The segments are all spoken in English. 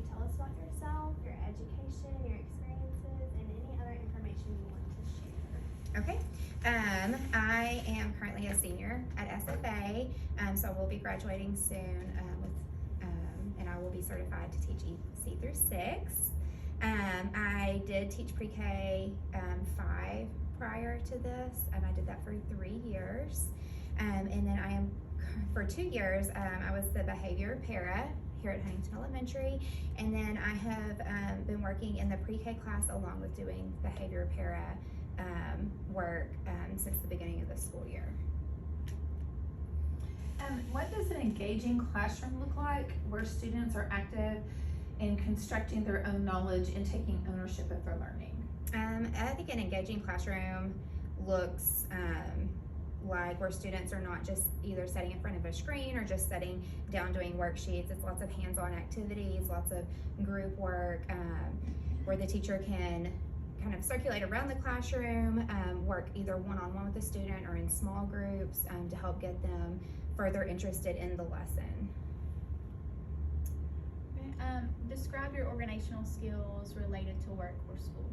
you tell us about yourself, your education, your experiences, and any other information you want to share? Okay. I am currently a senior at SFA, so I will be graduating soon and I will be certified to teach C through 6. I did teach pre-K 5 prior to this, and I did that for 3 years. And then I am, for 2 years, I was the behavior para here at Huntington Elementary, and then I have been working in the pre-K class along with doing behavior para work since the beginning of the school year. What does an engaging classroom look like where students are active in constructing their own knowledge and taking ownership of their learning? I think an engaging classroom looks like where students are not just either sitting in front of a screen or just sitting down doing worksheets. It's lots of hands-on activities, lots of group work, where the teacher can kind of circulate around the classroom, work either one-on-one with the student or in small groups to help get them further interested in the lesson. Describe your organizational skills related to work or school.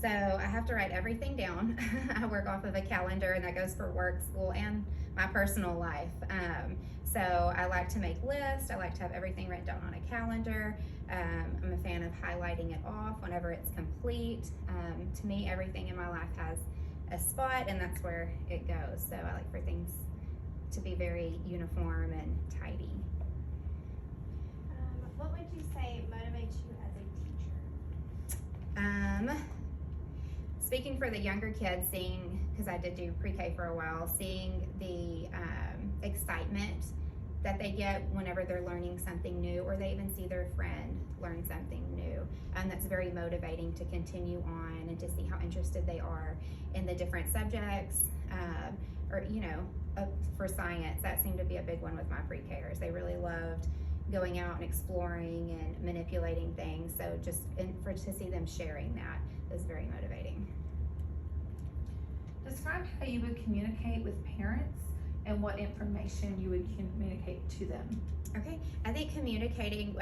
So I have to write everything down. I work off of a calendar, and that goes for work, school, and my personal life. So I like to make lists. I like to have everything written down on a calendar. I'm a fan of highlighting it off whenever it's complete. To me, everything in my life has a spot, and that's where it goes. So I like for things to be very uniform and tidy. What would you say motivates you as a teacher? Speaking for the younger kids, seeing, because I did do pre-K for a while, seeing the excitement that they get whenever they're learning something new, or they even see their friend learn something new. That's very motivating to continue on and to see how interested they are in the different subjects, or for science, that seemed to be a big one with my pre-Kers. They really loved going out and exploring and manipulating things. So to see them sharing that is very motivating. Describe how you would communicate with parents and what information you would communicate to them. Okay, I think communicating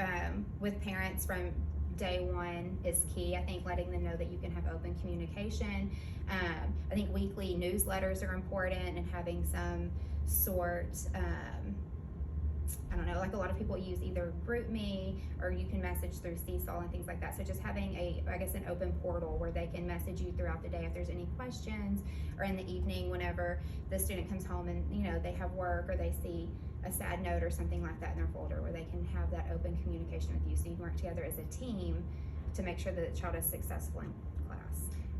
with parents from day one is key. I think letting them know that you can have open communication. I think weekly newsletters are important, and having some sort, I don't know, like a lot of people use either GroupMe or you can message through Seesaw and things like that. So just having an open portal where they can message you throughout the day if there's any questions, or in the evening whenever the student comes home and they have work or they see a sad note or something like that in their folder, where they can have that open communication with you so you can work together as a team to make sure that the child is successful in class.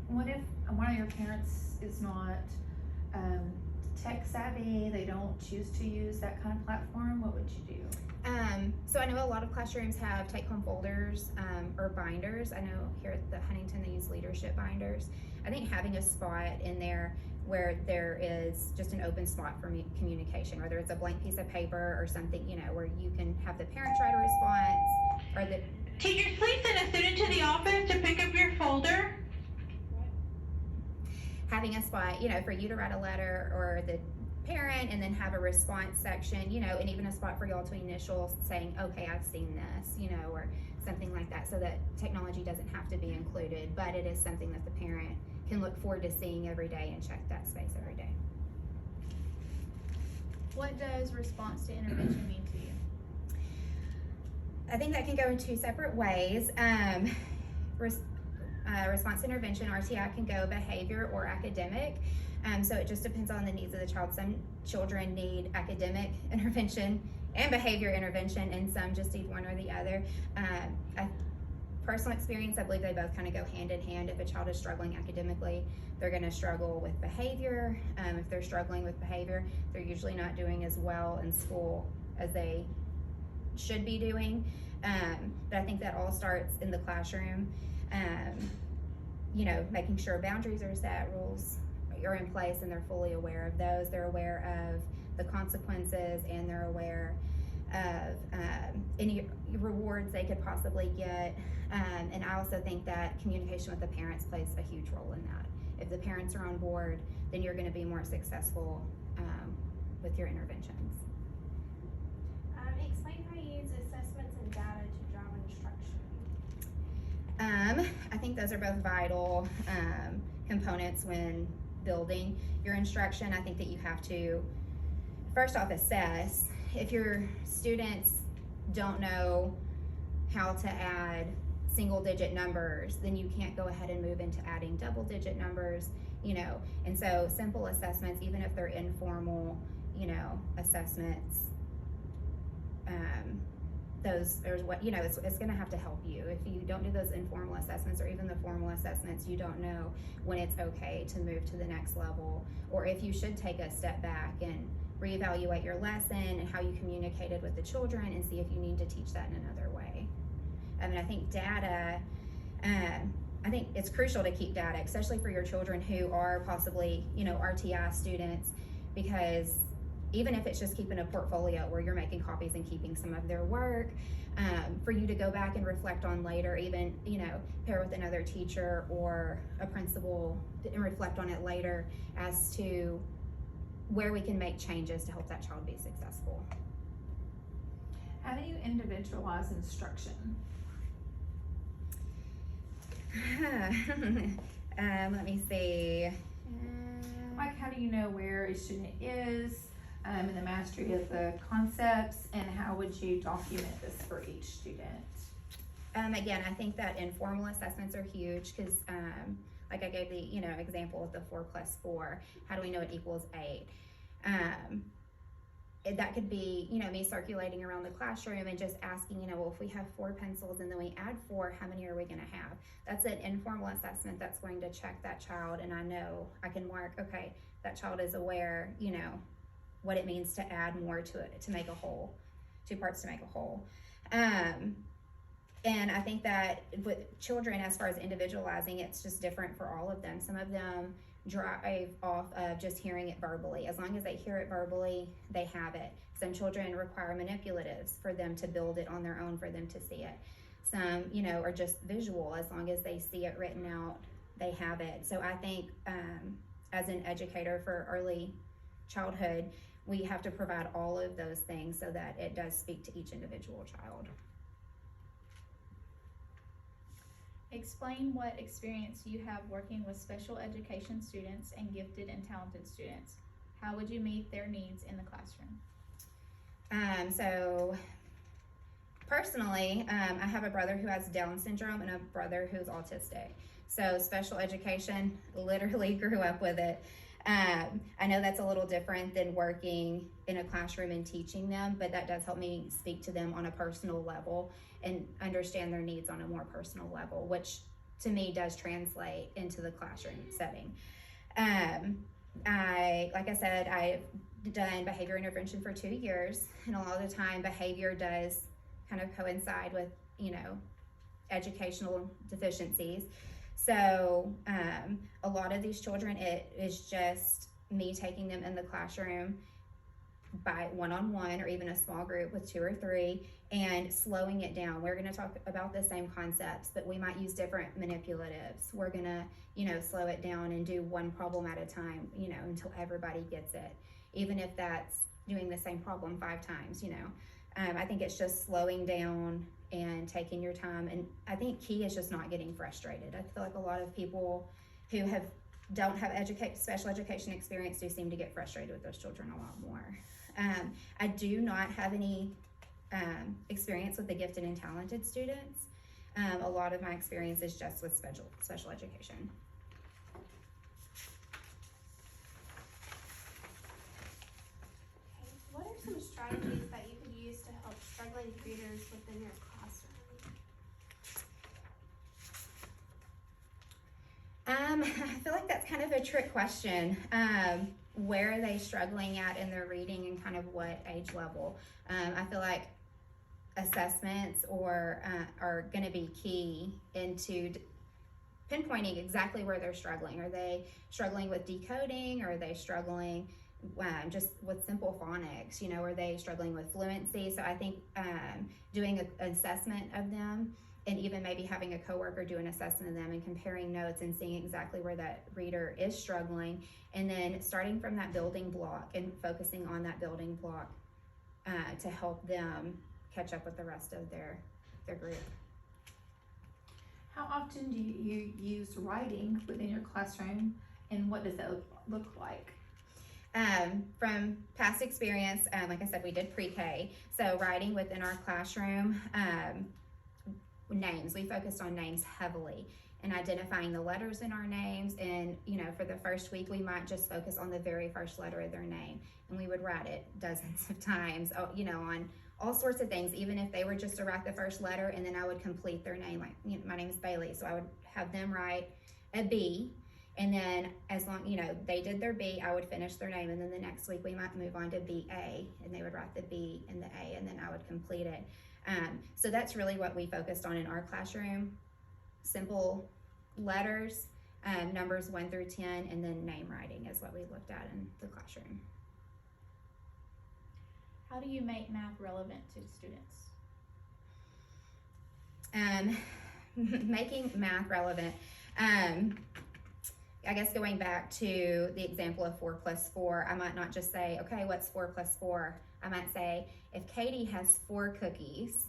What if one of your parents is not tech savvy, they don't choose to use that kind of platform? What would you do? So I know a lot of classrooms have take-home folders or binders. I know here at the Huntington they use leadership binders. I think having a spot in there where there is just an open spot for communication, whether it's a blank piece of paper or something, where you can have the parents write a response, or the teacher, please send a student to the office to pick up your folder. Having a spot, for you to write a letter, or the parent, and then have a response section, and even a spot for y'all to initial saying, okay, I've seen this, or something like that, so that technology doesn't have to be included, but it is something that the parent can look forward to seeing every day and check that space every day. What does response to intervention mean to you? I think that can go in 2 separate ways. Response intervention, RTI, can go behavior or academic. So it just depends on the needs of the child. Some children need academic intervention and behavior intervention, and some just need one or the other. Personal experience, I believe they both kind of go hand in hand. If a child is struggling academically, they're going to struggle with behavior. If they're struggling with behavior, they're usually not doing as well in school as they should be doing. But I think that all starts in the classroom. Making sure boundaries are set, rules are in place, and they're fully aware of those. They're aware of the consequences, and they're aware of any rewards they could possibly get. And I also think that communication with the parents plays a huge role in that. If the parents are on board, then you're going to be more successful with your interventions. Explain how you use assessments and data to drive I think those are both vital components when building your instruction. I think that you have to, first off, assess. If your students don't know how to add single digit numbers, then you can't go ahead and move into adding double digit numbers, you know. And so simple assessments, even if they're informal, you know, assessments, those are what, you know, it's gonna have to help you. If you don't do those informal assessments or even the formal assessments, you don't know when it's okay to move to the next level, or if you should take a step back and reevaluate your lesson and how you communicated with the children and see if you need to teach that in another way. I mean, I think data, I think it's crucial to keep data, especially for your children who are possibly, you know, RTI students, because even if it's just keeping a portfolio where you're making copies and keeping some of their work, for you to go back and reflect on later, even, you know, pair with another teacher or a principal and reflect on it later as to where we can make changes to help that child be successful. How do you individualize instruction? Let me see. Like, how do you know where a student is in the mastery of the concepts, and how would you document this for each student? Again, I think that informal assessments are huge because, like I gave the, you know, example with the 4 + 4. How do we know it equals 8? That could be, you know, me circulating around the classroom and just asking, you know, well, if we have 4 pencils and then we add 4, how many are we gonna have? That's an informal assessment that's going to check that child, and I know I can mark, okay, that child is aware, you know, what it means to add more to it, to make a whole, 2 parts to make a whole. And I think that with children, as far as individualizing, it's just different for all of them. Some of them drive off of just hearing it verbally. As long as they hear it verbally, they have it. Some children require manipulatives for them to build it on their own, for them to see it. Some, you know, are just visual. As long as they see it written out, they have it. So I think as an educator for early childhood, we have to provide all of those things so that it does speak to each individual child. Explain what experience you have working with special education students and gifted and talented students. How would you meet their needs in the classroom? So personally, I have a brother who has Down syndrome and a brother who's autistic. So special education, literally grew up with it. I know that's a little different than working in a classroom and teaching them, but that does help me speak to them on a personal level and understand their needs on a more personal level, which to me does translate into the classroom setting. Like I said, I've done behavior intervention for 2 years, and a lot of the time behavior does kind of coincide with, you know, educational deficiencies. So a lot of these children, it is just me taking them in the classroom by one-on-one or even a small group with 2 or 3 and slowing it down. We're going to talk about the same concepts, but we might use different manipulatives. We're going to, you know, slow it down and do one problem at a time, you know, until everybody gets it. Even if that's doing the same problem 5 times, you know. I think it's just slowing down and taking your time. And I think key is just not getting frustrated. I feel like a lot of people who don't have special education experience do seem to get frustrated with those children a lot more. I do not have any experience with the gifted and talented students. A lot of my experience is just with special education. Okay, what are some strategies that you could use to help struggling readers within your classroom? I feel like that's kind of a trick question. Where are they struggling at in their reading and kind of what age level? I feel like assessments are going to be key into pinpointing exactly where they're struggling. Are they struggling with decoding? Or are they struggling just with simple phonics? You know, are they struggling with fluency? So I think doing an assessment of them, and even maybe having a coworker do an assessment of them and comparing notes and seeing exactly where that reader is struggling, and then starting from that building block and focusing on that building block to help them catch up with the rest of their group. How often do you use writing within your classroom, and what does that look like? From past experience, like I said, we did pre-K, so writing within our classroom, names, we focused on names heavily and identifying the letters in our names. And for the first week we might just focus on the very first letter of their name, and we would write it dozens of times, on all sorts of things, even if they were just to write the first letter, and then I would complete their name. Like, my name is Bailey, so I would have them write a B, and then as long they did their B, I would finish their name, and then the next week we might move on to BA, and they would write the B and the A, and then I would complete it. So that's really what we focused on in our classroom: simple letters, numbers 1 through 10, and then name writing is what we looked at in the classroom. How do you make math relevant to students? Making math relevant. I guess going back to the example of 4 plus 4, I might not just say, okay, what's 4 plus 4? I might say, if Katie has 4 cookies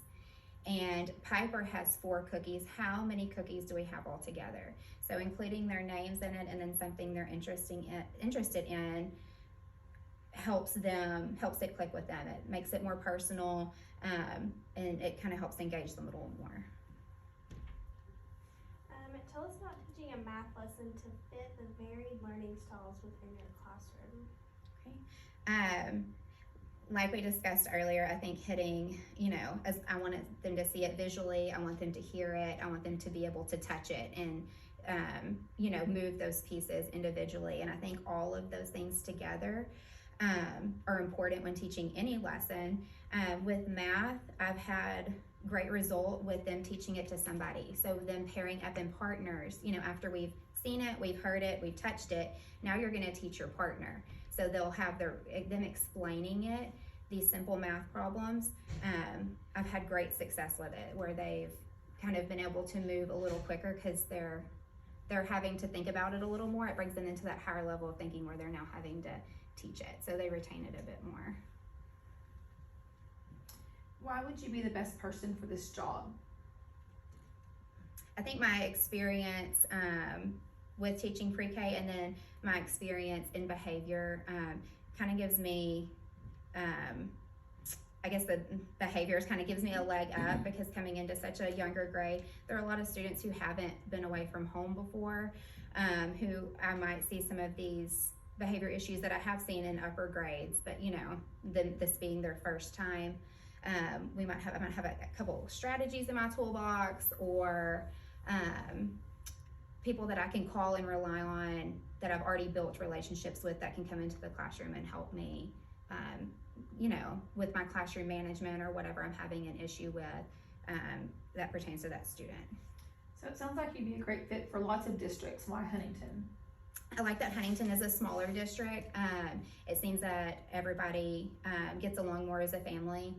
and Piper has 4 cookies, how many cookies do we have all together? So including their names in it, and then something they're interested in helps it click with them. It makes it more personal, and it kind of helps engage them a little more. Tell us about teaching a math lesson to fit the varied learning styles within your classroom. Like we discussed earlier, I think hitting, as I wanted them to see it visually, I want them to hear it, I want them to be able to touch it, and move those pieces individually. And I think all of those things together are important when teaching any lesson. With math, I've had great result with them teaching it to somebody. So them pairing up in partners, after we've seen it, we've heard it, we've touched it, now you're gonna teach your partner. So they'll have them explaining it, these simple math problems. I've had great success with it, where they've kind of been able to move a little quicker because they're having to think about it a little more. It brings them into that higher level of thinking where they're now having to teach it, so they retain it a bit more. Why would you be the best person for this job? I think my experience with teaching pre-K, and then my experience in behavior kind of gives me, I guess the behaviors kind of gives me a leg up, because coming into such a younger grade, there are a lot of students who haven't been away from home before, who I might see some of these behavior issues that I have seen in upper grades, but this being their first time. I might have a couple strategies in my toolbox, or people that I can call and rely on, that I've already built relationships with, that can come into the classroom and help me, with my classroom management or whatever I'm having an issue with that pertains to that student. So it sounds like you'd be a great fit for lots of districts. Why Huntington? I like that Huntington is a smaller district. It seems that everybody gets along more as a family.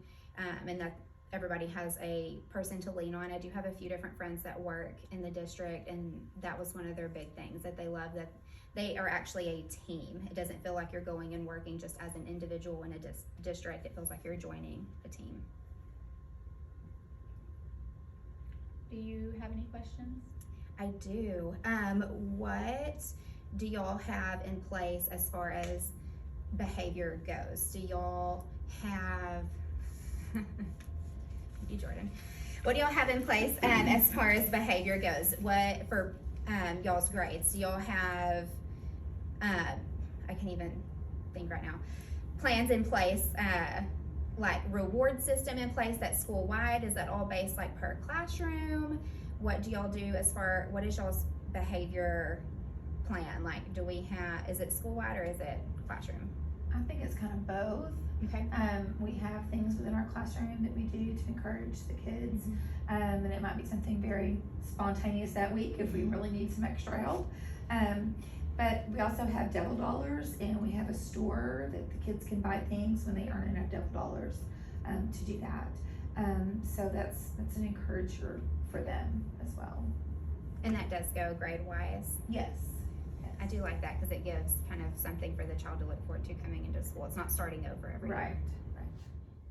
And that everybody has a person to lean on. I do have a few different friends that work in the district, and that was one of their big things, that they love that they are actually a team. It doesn't feel like you're going and working just as an individual in a district. It feels like you're joining a team. Do you have any questions? I do. What do y'all have in place as far as behavior goes? Do y'all have Thank you, Jordan. What do y'all have in place as far as behavior goes? What for y'all's grades? Do y'all have, I can't even think right now, plans in place, like reward system in place that's school-wide? Is that all based like per classroom? What do y'all do what is y'all's behavior plan? Like, is it school-wide or is it classroom? I think it's kind of both. Okay. We have things within our classroom that we do to encourage the kids, and it might be something very spontaneous that week if we really need some extra help. But we also have double dollars, and we have a store that the kids can buy things when they earn enough double dollars to do that. So that's an encourager for them as well. And that does go grade-wise? Yes. I do like that, because it gives kind of something for the child to look forward to coming into school. It's not starting over every year. Right.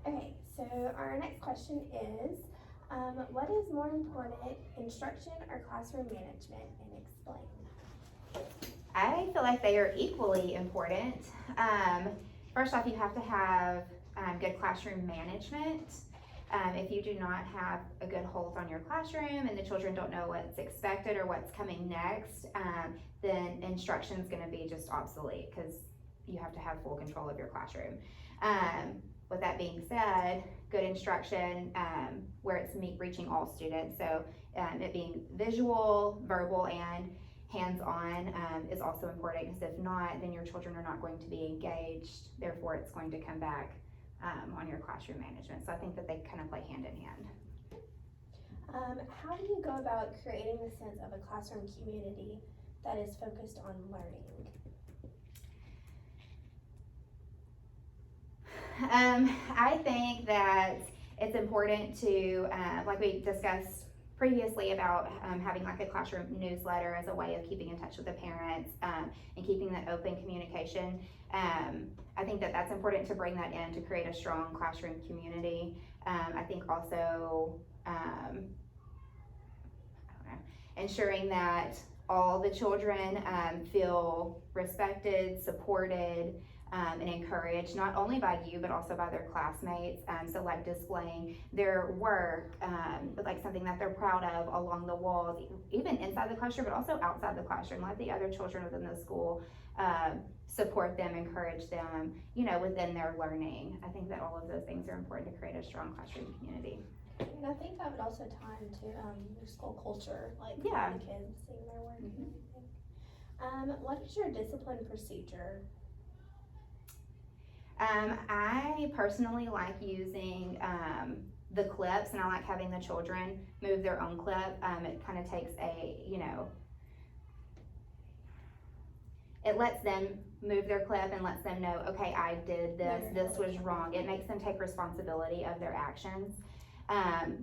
Okay, so our next question is, What is more important, instruction or classroom management, and explain? I feel like they are equally important. First off, you have to have good classroom management. If you do not have a good hold on your classroom and the children don't know what's expected or what's coming next, then instruction is going to be just obsolete because you have to have full control of your classroom. With that being said, good instruction where it's reaching all students. So it being visual, verbal, and hands-on is also important, because if not, then your children are not going to be engaged. Therefore, it's going to come back on your classroom management. So I think that they kind of play hand in hand. How do you go about creating the sense of a classroom community that is focused on learning? I think that it's important to, like we discussed previously about having like a classroom newsletter as a way of keeping in touch with the parents and keeping that open communication. I think that that's important to bring that in to create a strong classroom community. I think also, I don't know, ensuring that all the children feel respected, supported, and encouraged, not only by you, but also by their classmates. So like displaying their work, like something that they're proud of along the walls, even inside the classroom, but also outside the classroom. Let the other children within the school support them, encourage them, within their learning. I think that all of those things are important to create a strong classroom community. And I think that would also tie into your school culture, like Yeah. the kids seeing their work and everything. What is your discipline procedure? I personally like using the clips, and I like having the children move their own clip. It kind of takes it lets them move their clip and lets them know, okay, I did this was wrong. It makes them take responsibility of their actions.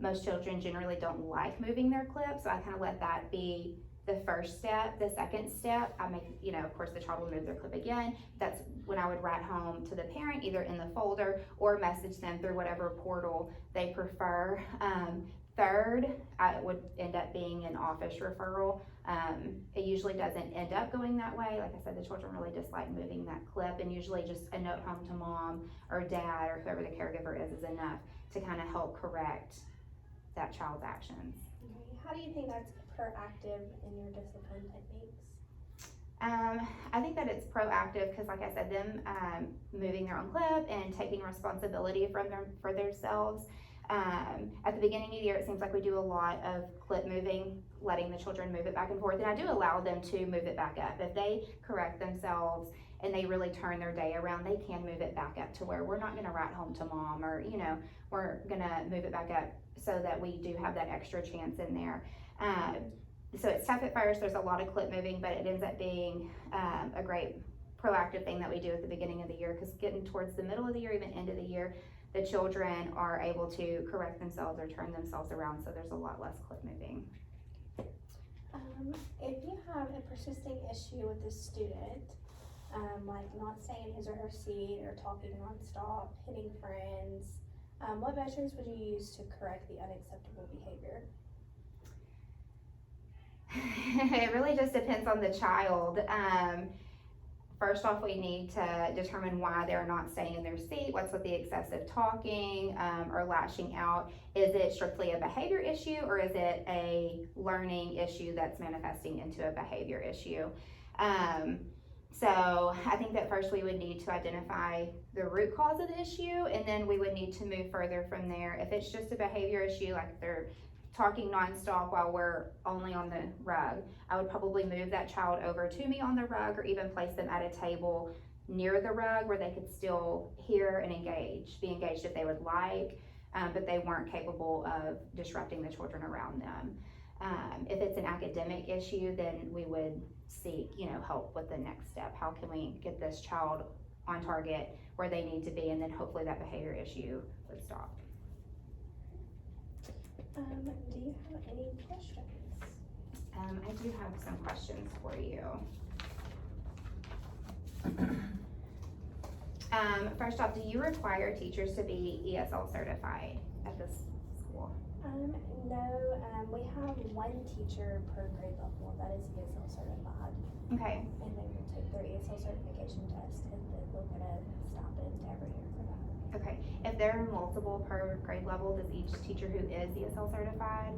Most children generally don't like moving their clip, so I kind of let that be the first step. The second step, I make, of course the child will move their clip again. That's when I would write home to the parent, either in the folder or message them through whatever portal they prefer. Third, I would end up being an office referral. It usually doesn't end up going that way. Like I said, the children really dislike moving that clip, and usually just a note home to mom or dad or whoever the caregiver is enough to kind of help correct that child's actions. Okay. How do you think that's proactive in your discipline techniques? I think that it's proactive because, like I said, them moving their own clip and taking responsibility for themselves. At the beginning of the year, it seems like we do a lot of clip moving, letting the children move it back and forth, and I do allow them to move it back up. If they correct themselves and they really turn their day around, they can move it back up to where we're not gonna write home to mom, or we're gonna move it back up so that we do have that extra chance in there. So it's tough at first, there's a lot of clip moving, but it ends up being a great proactive thing that we do at the beginning of the year, because getting towards the middle of the year, even end of the year, the children are able to correct themselves or turn themselves around, so there's a lot less clip moving. If you have a persisting issue with a student, like not staying in his or her seat or talking nonstop, hitting friends, what measures would you use to correct the unacceptable behavior? It really just depends on the child. First off, we need to determine why they're not staying in their seat. What's with the excessive talking or lashing out? Is it strictly a behavior issue, or is it a learning issue that's manifesting into a behavior issue? So I think that first we would need to identify the root cause of the issue, and then we would need to move further from there. If it's just a behavior issue, like they're talking nonstop while we're only on the rug, I would probably move that child over to me on the rug, or even place them at a table near the rug where they could still hear and be engaged if they would like, but they weren't capable of disrupting the children around them. If it's an academic issue, then we would seek, help with the next step. How can we get this child on target where they need to be, and then hopefully that behavior issue would stop. Do you have any questions? I do have some questions for you. First off, do you require teachers to be ESL certified at this school? No, we have one teacher per grade level that is ESL certified, Okay, and they will take their ESL certification test, and then they'll get a stipend every year for that. okay. If there are multiple per grade level, does each teacher who is ESL certified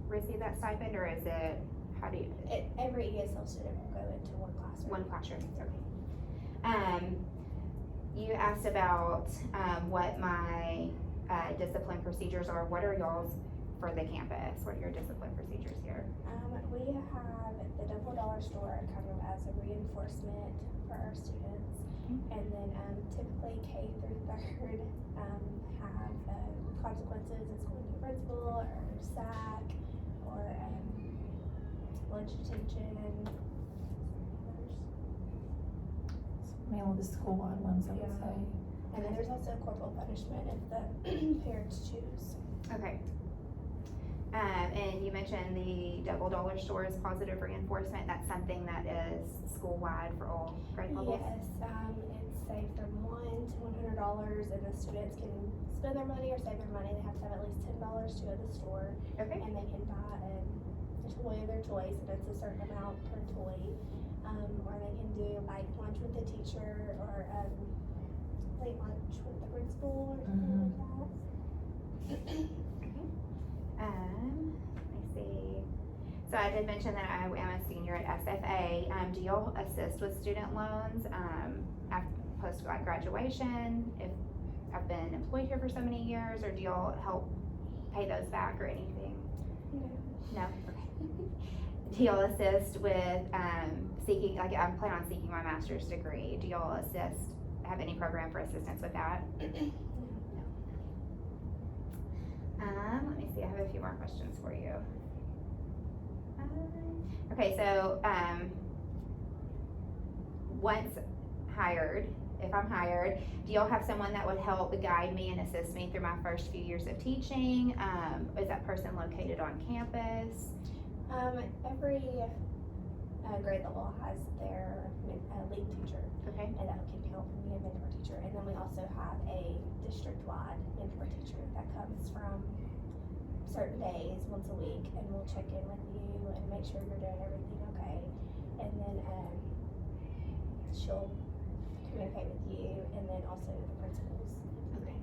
receive that stipend, or is it, how do you? Every ESL student will go into one classroom. One classroom, okay. You asked about, what my, discipline procedures are. What are y'all's for the campus? What are your discipline procedures here? We have the $double store kind of as a reinforcement for our students. And then typically K through 3rd have consequences. It's going to principal or SAC or lunch detention. Mainly the school-wide ones, I would Yeah. say. And then there's also corporal punishment if the parents choose. Okay. And you mentioned the $double store is positive reinforcement. That's something that is school-wide for all grade levels? Yes, it's say from $1 to $100, and the students can spend their money or save their money. They have to have at least $10 to go to the store, Okay. and they can buy a toy of their choice, and it's a certain amount per toy. Or they can do like lunch with the teacher, or late lunch with the principal, or something like that. Let me see. So I did mention that I am a senior at SFA. Do y'all assist with student loans, post like graduation? If I've been employed here for so many years, or do y'all help pay those back or anything? No? Okay. Do y'all assist with, seeking, like I'm planning on seeking my master's degree. Do y'all have any program for assistance with that? Let me see, I have a few more questions for you. Okay, so, once hired, if I'm hired, do y'all have someone that would help guide me and assist me through my first few years of teaching? Is that person located on campus? Every grade level has their lead teacher, Okay, and that can help be a mentor teacher. And then we also have a district-wide mentor teacher that comes from certain days, once a week, and we'll check in with you and make sure you're doing everything okay. And then she'll communicate with you, and then also the principals. okay.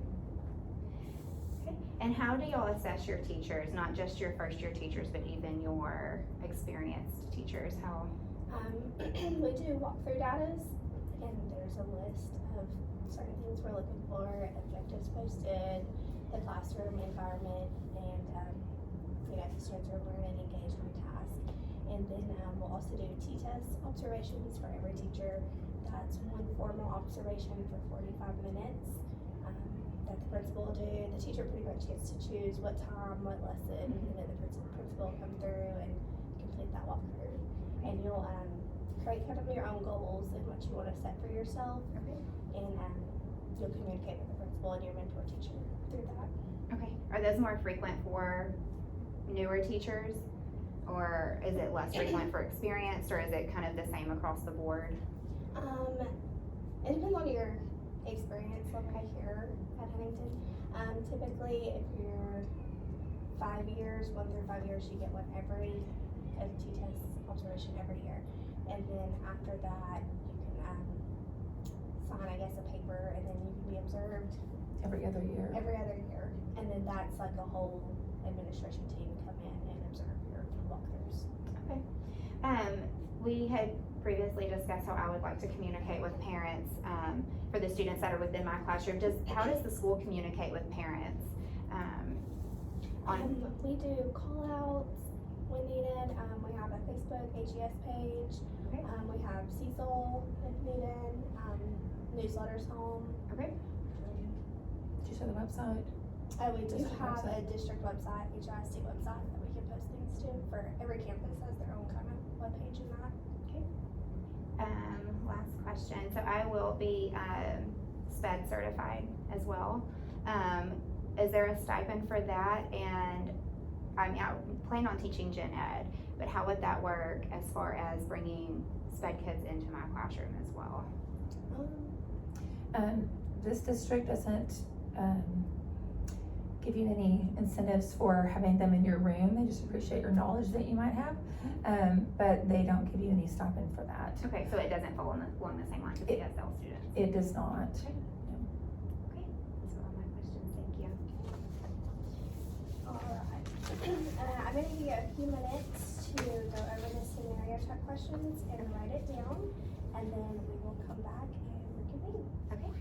Okay, and how do y'all assess your teachers, not just your first year teachers, but even your experienced teachers? How? We do walkthrough datas, and there's a list of certain things we're looking for, objectives posted, the classroom environment, and if the students are learning, engaged on task. And then we'll also do T-test observations for every teacher. That's one formal observation for 45 minutes that the principal will do. The teacher pretty much gets to choose what time, what lesson, and then the principal will come through and complete that walkthrough. And you'll create kind of your own goals and what you want to set for yourself. Okay. And you'll communicate with the principal and your mentor teacher through that. Okay, are those more frequent for newer teachers, or is it less frequent for experienced, or is it kind of the same across the board? It depends on your experience level here at Huntington. Typically, if you're 5 years, 1 through 5 years, you get a T-test observation every year. And then after that, you can sign, I guess, a paper, and then you can be observed Every other year. every other year. And then that's like a whole administration team come in and observe your walkthroughs. Okay. We had previously discussed how I would like to communicate with parents, for the students that are within my classroom. How does the school communicate with parents? We do call-outs when needed. We have a Facebook HES page. Okay. We have Cecil if needed. Newsletters home. Okay. Did you say the website? We do District have website. a district website, HISD website, that we can post things to. For every campus has their own kind of webpage in that. Last question. So I will be, SPED certified as well. Is there a stipend for that? And I plan on teaching gen ed, but how would that work as far as bringing SPED kids into my classroom as well? This district doesn't, give you any incentives for having them in your room. They just appreciate your knowledge that you might have, but they don't give you any stipend for that. Okay, so it doesn't fall along the same lines as the ESL students. It does not. Okay, those are all my questions, thank you. Alright, I'm gonna give you a few minutes to go over the scenario type questions and write it down, and then we will come back and reconvene. Okay.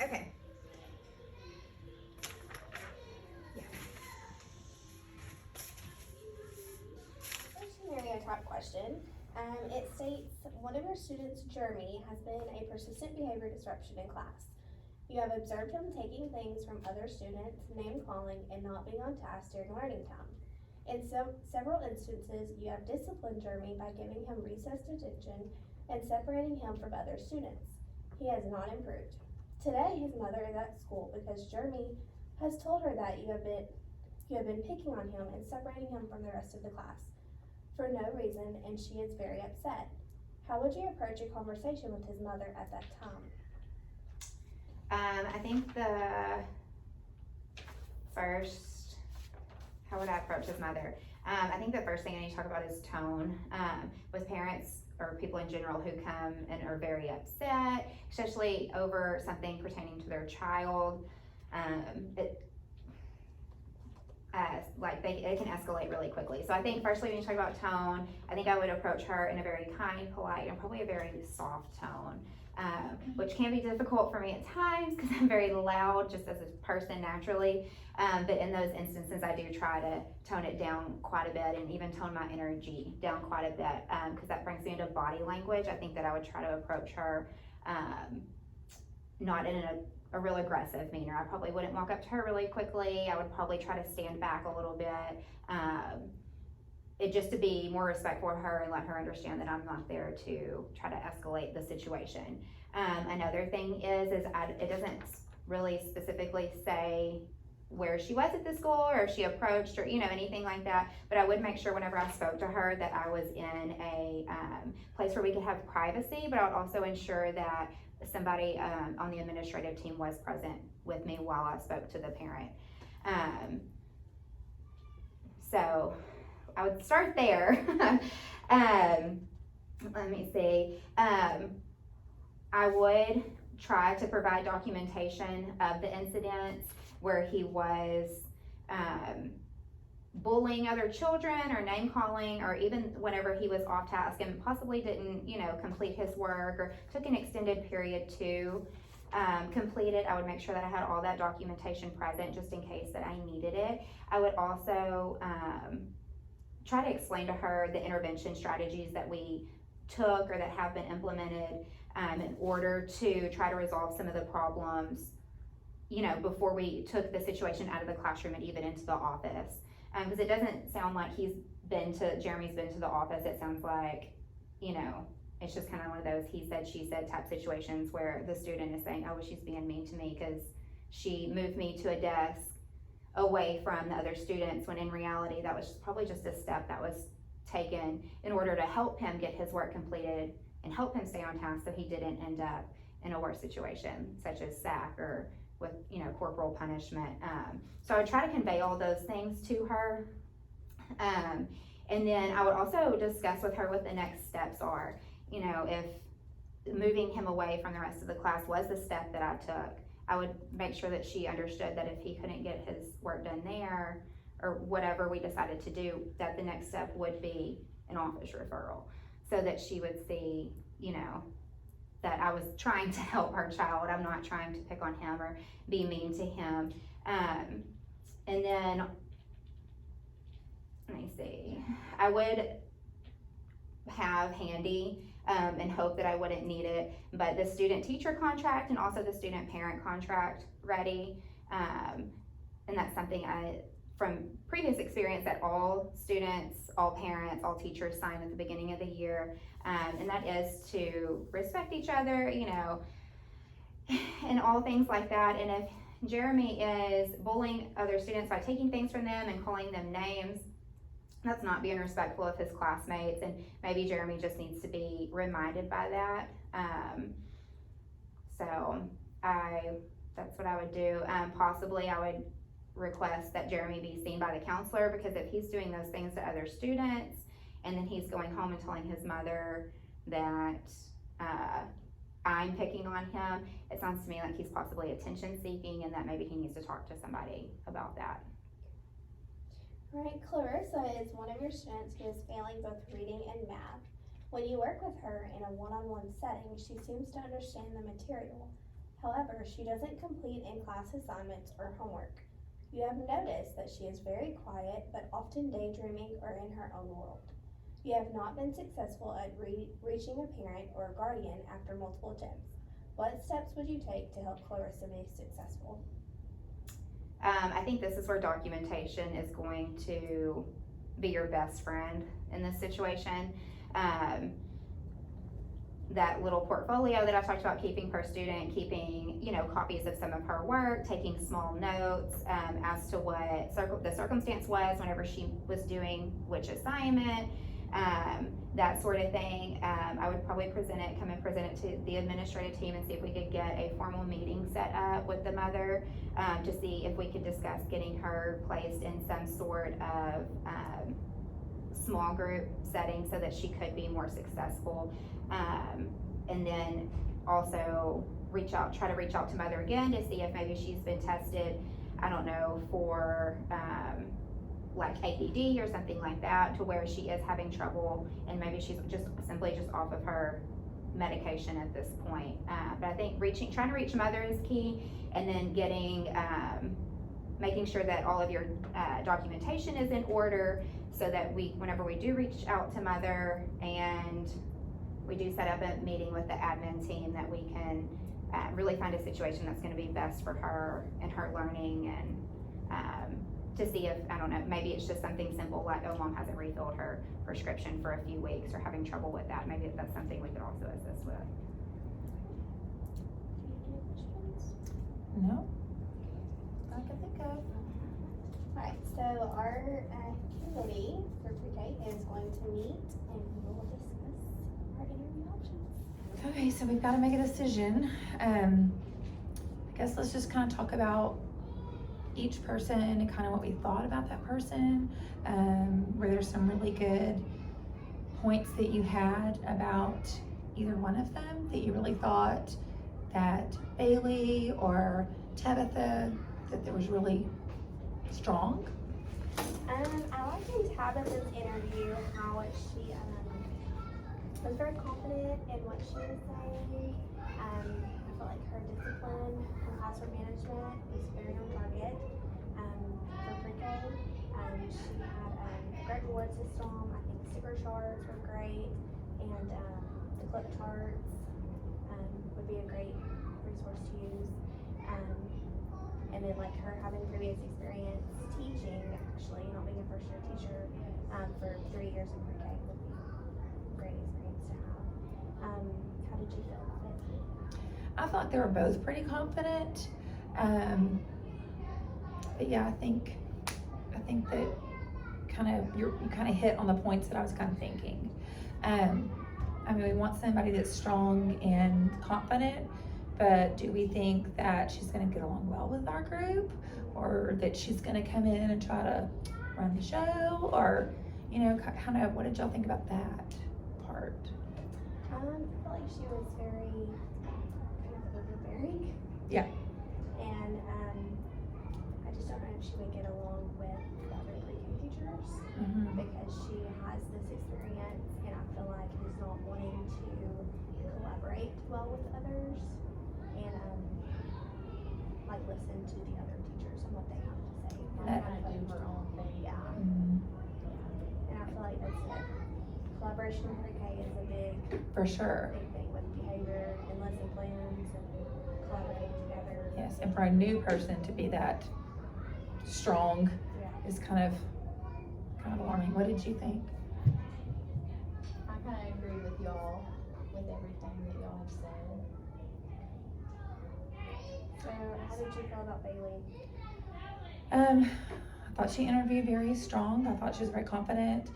Okay. First scenario type question. It states, one of your students, Jeremy, has been a persistent behavior disruption in class. You have observed him taking things from other students, name calling, and not being on task during learning time. In several instances, you have disciplined Jeremy by giving him recess detention and separating him from other students. He has not improved. Today, his mother is at school because Jeremy has told her that you have been picking on him and separating him from the rest of the class for no reason, and she is very upset. How would you approach a conversation with his mother at that time? I think the first, how would I approach his mother? I think the first thing I need to talk about is tone. With parents or people in general who come and are very upset, especially over something pertaining to their child, it can escalate really quickly. So I think firstly, when you talk about tone, I think I would approach her in a very kind, polite, and probably a very soft tone, which can be difficult for me at times because I'm very loud just as a person naturally. But in those instances, I do try to tone it down quite a bit and even tone my energy down quite a bit because that brings me into body language. I think that I would try to approach her not in a real aggressive manner. I probably wouldn't walk up to her really quickly. I would probably try to stand back a little bit. It just to be more respectful of her and let her understand that I'm not there to try to escalate the situation. Another thing is it doesn't really specifically say where she was at the school or if she approached or anything like that, but I would make sure whenever I spoke to her that I was in a place where we could have privacy, but I would also ensure that somebody on the administrative team was present with me while I spoke to the parent. So I would start there. Let me see. I would try to provide documentation of the incidents where he was bullying other children or name calling, or even whenever he was off task and possibly didn't, complete his work or took an extended period to complete it. I would make sure that I had all that documentation present just in case that I needed it. I would also try to explain to her the intervention strategies that we took or that have been implemented in order to try to resolve some of the problems, before we took the situation out of the classroom and even into the office. Because it doesn't sound like Jeremy's been to the office. It sounds like, it's just kind of one of those he said, she said type situations where the student is saying, oh, well, she's being mean to me because she moved me to a desk away from the other students, when in reality that was probably just a step that was taken in order to help him get his work completed and help him stay on task so he didn't end up in a worse situation such as SAC or with corporal punishment. So I would try to convey all those things to her, and then I would also discuss with her what the next steps are. If moving him away from the rest of the class was the step that I took, I would make sure that she understood that if he couldn't get his work done there or whatever we decided to do, that the next step would be an office referral, so that she would see, that I was trying to help her child. I'm not trying to pick on him or be mean to him. And then, let me see, I would have handy and hope that I wouldn't need it, but the student teacher contract and also the student parent contract ready. And that's something from previous experience, that all students, all parents, all teachers sign at the beginning of the year. And that is to respect each other, and all things like that. And if Jeremy is bullying other students by taking things from them and calling them names, that's not being respectful of his classmates, and maybe Jeremy just needs to be reminded by that. So that's what I would do. Possibly I would request that Jeremy be seen by the counselor, because if he's doing those things to other students and then he's going home and telling his mother that I'm picking on him, it sounds to me like he's possibly attention seeking, and that maybe he needs to talk to somebody about that. All right, Clarissa is one of your students who is failing both reading and math. When you work with her in a one-on-one setting, she seems to understand the material. However, she doesn't complete in-class assignments or homework. You have noticed that she is very quiet, but often daydreaming or in her own world. You have not been successful at reaching a parent or a guardian after multiple attempts. What steps would you take to help Clarissa be successful? I think this is where documentation is going to be your best friend in this situation. that little portfolio that I talked about, keeping per student, keeping, you know, copies of some of her work, taking small notes as to what the circumstance was whenever she was doing which assignment, that sort of thing. I would probably come and present it to the administrative team and see if we could get a formal meeting set up with the mother to see if we could discuss getting her placed in some sort of small group setting so that she could be more successful. And then also try to reach out to mother again to see if maybe she's been tested, I don't know, for like ADD or something like that, to where she is having trouble and maybe she's simply off of her medication at this point. But I think trying to reach mother is key, and then making sure that all of your documentation is in order, so that whenever we do reach out to mother and we do set up a meeting with the admin team, that we can really find a situation that's going to be best for her and her learning, and to see if, I don't know, maybe it's just something simple like, oh, mom hasn't refilled her prescription for a few weeks or having trouble with that. Maybe that's something we could also assist with. No, I can think of. Alright, so our committee for pre-K is going to meet and we will discuss our interview options. Okay, so we've got to make a decision. I guess let's just kind of talk about each person and kind of what we thought about that person. Were there some really good points that you had about either one of them that you really thought that Bailey or Tabitha, that there was really strong? I liked in Tabitha's interview how she was very confident in what she was saying. I felt like her discipline and classroom management was very on target for pre-K. She had a great reward system. I think sticker charts were great, and the clip charts would be a great resource to use. And then like her having previous experience teaching, actually, not being a first year teacher for 3 years in pre-K would be a great experience to have. How did you feel about it? I thought they were both pretty confident. But yeah, I think that you kind of hit on the points that I was kind of thinking. I mean, we want somebody that's strong and confident, but do we think that she's going to get along well with our group, or that she's going to come in and try to run the show, or, you know, kind of, what did y'all think about that part? I feel like she was very kind of overbearing. Yeah. And I just don't know if she would get along with the other pre-K teachers because she has this experience, and I feel like is not wanting to collaborate well with others and like listen to the other teachers and what they have to say. That- kind of do her own thing. Yeah. And I feel like that's it. Collaboration in pre-K is a big For sure. thing with behavior and lesson plans and collaborating together. Yes, and for a new person to be that strong Yeah. is kind of alarming. What did you think? I kind of agree with y'all, with everything that y'all have said. So how did you feel about Bailey? I thought she interviewed very strong. I thought she was very confident.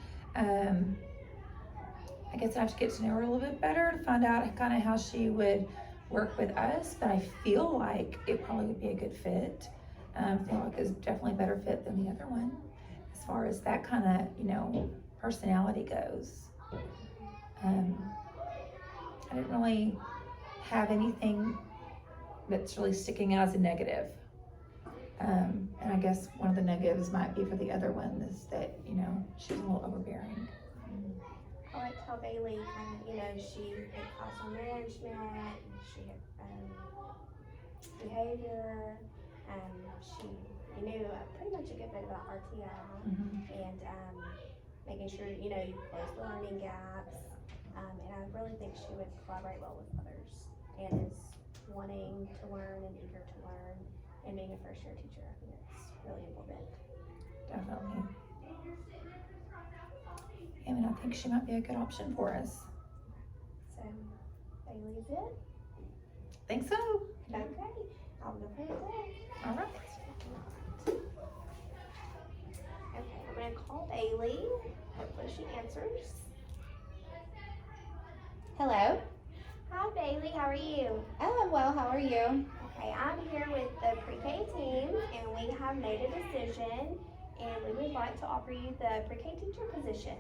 I guess I have to get to know her a little bit better to find out kind of how she would work with us, but I feel like it probably would be a good fit. I feel like it's definitely a better fit than the other one as far as that kind of, you know, personality goes. I didn't really have anything that's really sticking out as a negative. And I guess one of the negatives might be for the other one is that, you know, she's a little overbearing. I liked how Bailey kind of, you know, she had classroom management, she had behavior, she knew pretty much a good bit about RTI and making sure, you know, you close the learning gaps. And I really think she would collaborate well with others and is wanting to learn and eager to learn, and being a first year teacher, I think it's really important. Definitely. I mean, I think she might be a good option for us. So, believe it. Think so. Okay, I'll go for it. All right. Okay, I'm gonna call Bailey. Hopefully she answers. Hello. Hi Bailey, how are you? Oh, I'm well. How are you? Okay, I'm here with the pre-K team and we have made a decision and we would like to offer you the pre-K teacher position.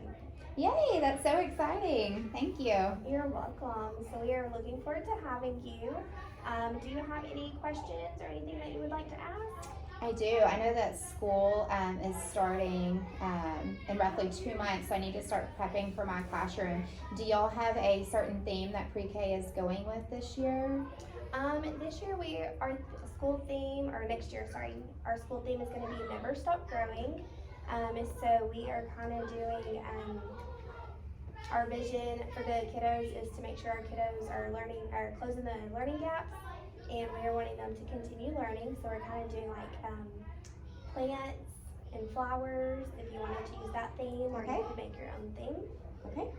Yay, that's so exciting. Thank you. You're welcome. So we are looking forward to having you. Do you have any questions or anything that you would like to ask? I do. I know that school is starting in roughly 2 months, so I need to start prepping for my classroom. Do y'all have a certain theme that pre-K is going with this year? This year our school theme, or next year, sorry, our school theme is going to be Never Stop Growing. So we are kind of doing, our vision for the kiddos is to make sure our kiddos are closing the learning gaps, and we are wanting them to continue learning. So we're kind of doing like plants and flowers, if you wanted to use that theme, or Okay. you could make your own theme. Okay.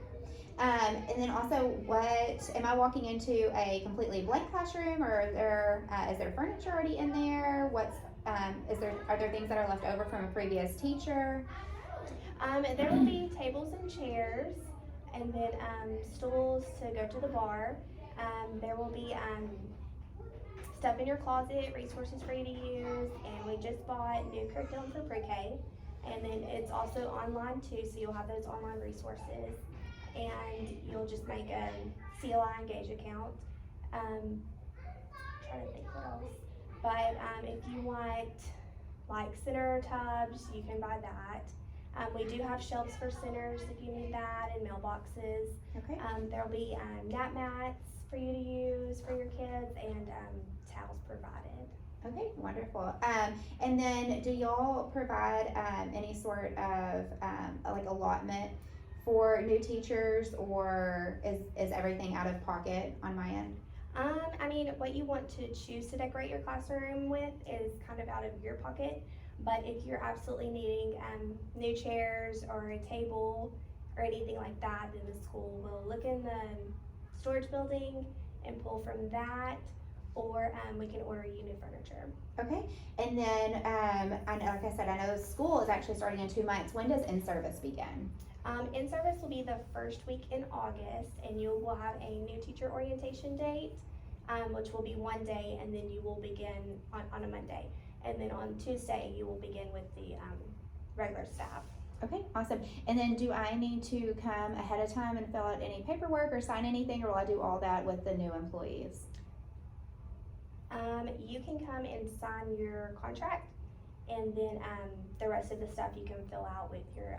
And then also, am I walking into a completely blank classroom, or is there furniture already in there? Are there things that are left over from a previous teacher? There will be tables and chairs, and then stools to go to the bar. There will be stuff in your closet, resources for you to use, and we just bought new curriculum for pre-K, and then it's also online too, so you'll have those online resources, and you'll just make a CLI Engage account. Trying to think what else, but if you want like center tubs, you can buy that. We do have shelves for centers if you need that, and mailboxes. Okay. There'll be nap mats for you to use for your kids, and towels provided. Okay, wonderful. And then do y'all provide any sort of like allotment for new teachers, or is everything out of pocket on my end? I mean, what you want to choose to decorate your classroom with is kind of out of your pocket, but if you're absolutely needing new chairs or a table or anything like that, then the school will look in the storage building and pull from that, or we can order you new furniture. Okay, and then like I said, I know school is actually starting in 2 months. When does in-service begin? In-service will be the first week in August, and you will have a new teacher orientation date, which will be one day, and then you will begin on a Monday. And then on Tuesday, you will begin with the regular staff. Okay, awesome. And then do I need to come ahead of time and fill out any paperwork or sign anything, or will I do all that with the new employees? You can come and sign your contract, and then the rest of the stuff you can fill out with your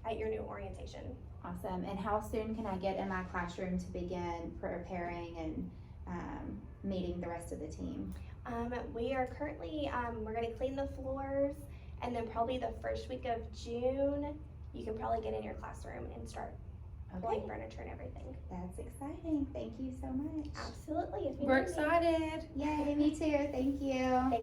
at your new orientation. Awesome. And how soon can I get in my classroom to begin preparing and meeting the rest of the team? We are currently, we're gonna clean the floors, and then probably the first week of June, you can probably get in your classroom and start pulling furniture and everything. That's exciting. Thank you so much. Absolutely. If you We're need me. excited. Yay, me too. Thank you.